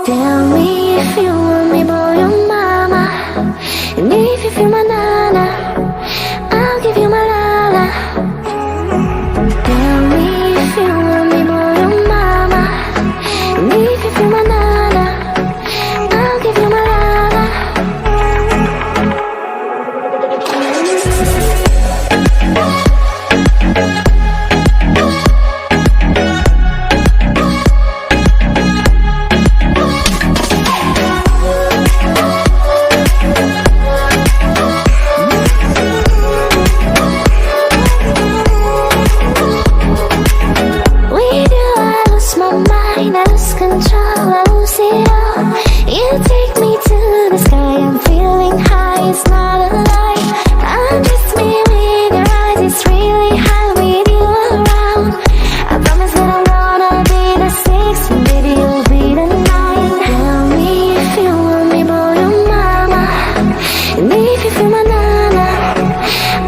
Tell me if you want me, boy or mama. And if you feel my nana, I'll give you my lala. Tell me if you want me, boy or mama. And if you feel my nana, I'll give you my lala. I lose control, I lose it all. You take me to the sky, I'm feeling high, it's not a lie. Undress me with your eyes, it's really high with you around. I promise that I'm gonna be the 6 and baby you'll be the 9. Tell me if you want me, boy or mama. And if you feel my nana,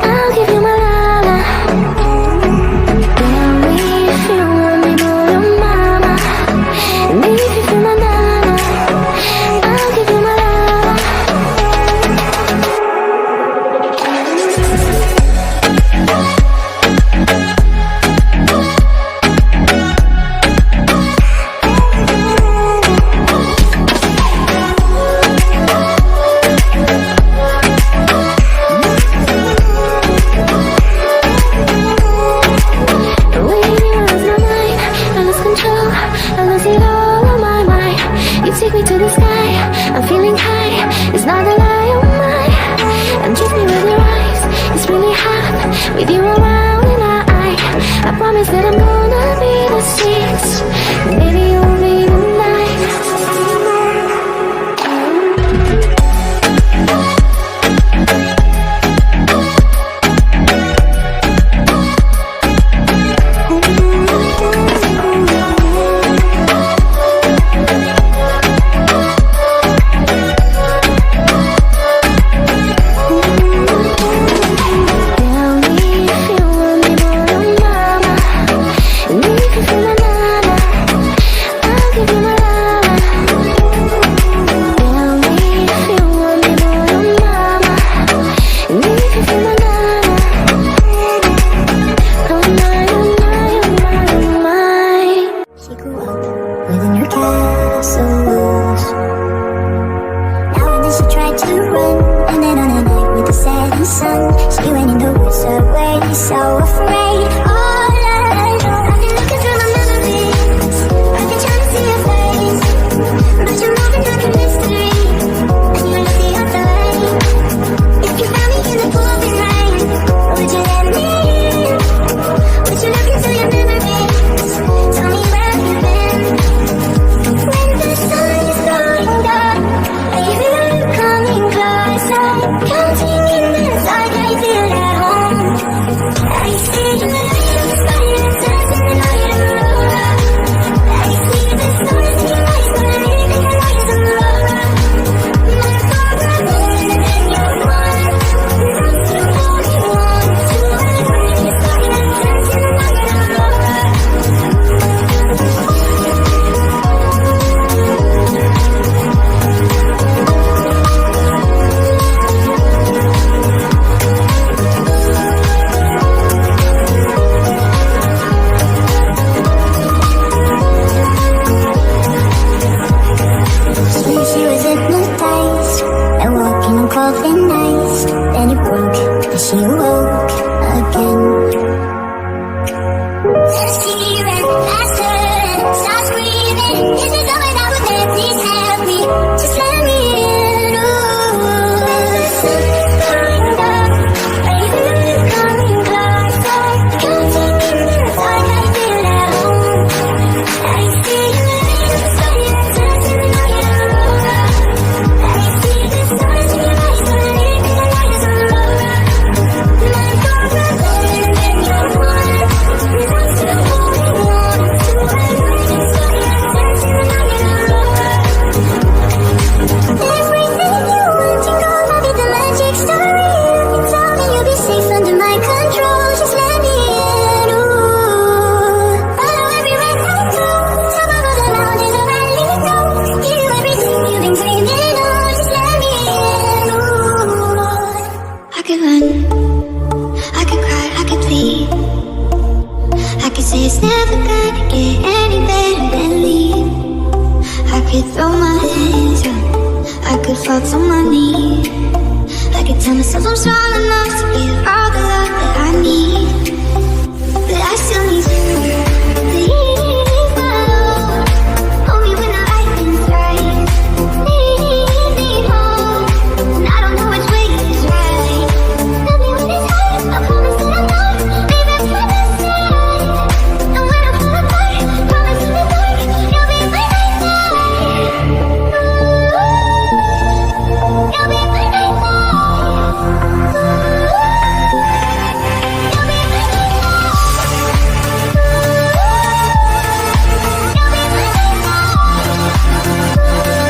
I'll give you my lala. Tell me if you want me, boy or mama. And if you feel my nana, I'll give you my love. When you lose my mind, I lose control, I lose it all on my mind. You take me to the sky, I'm feeling high, it's not a lie, oh my. And kiss me with your eyes, it's really hot, with you around and I promise that I'm gonna be the 6, and baby you'll be the 9. Tell me if you want me, boy or mama. And if you feel my nana, I'll give you my lala. Tell me if you want me, boy or mama. And if you feel my nana, oh my, oh my, oh my, oh my. She grew up within her castles. Now and then she tried to run, and then on a night with the setting sun, she went in the woods away, so afraid. All alone, I've been looking through my memories. I've been trying to see your face, but you're moving like a mystery, and you look the other way. If you found me in the pouring rain, would you let me in? Would you look into your memories? Tell me where you've been. When the sun is going down, I feel you coming closer. Counting in minutes, I can feel at home. I see thoughts on my knee. I could tell myself I'm strong enough to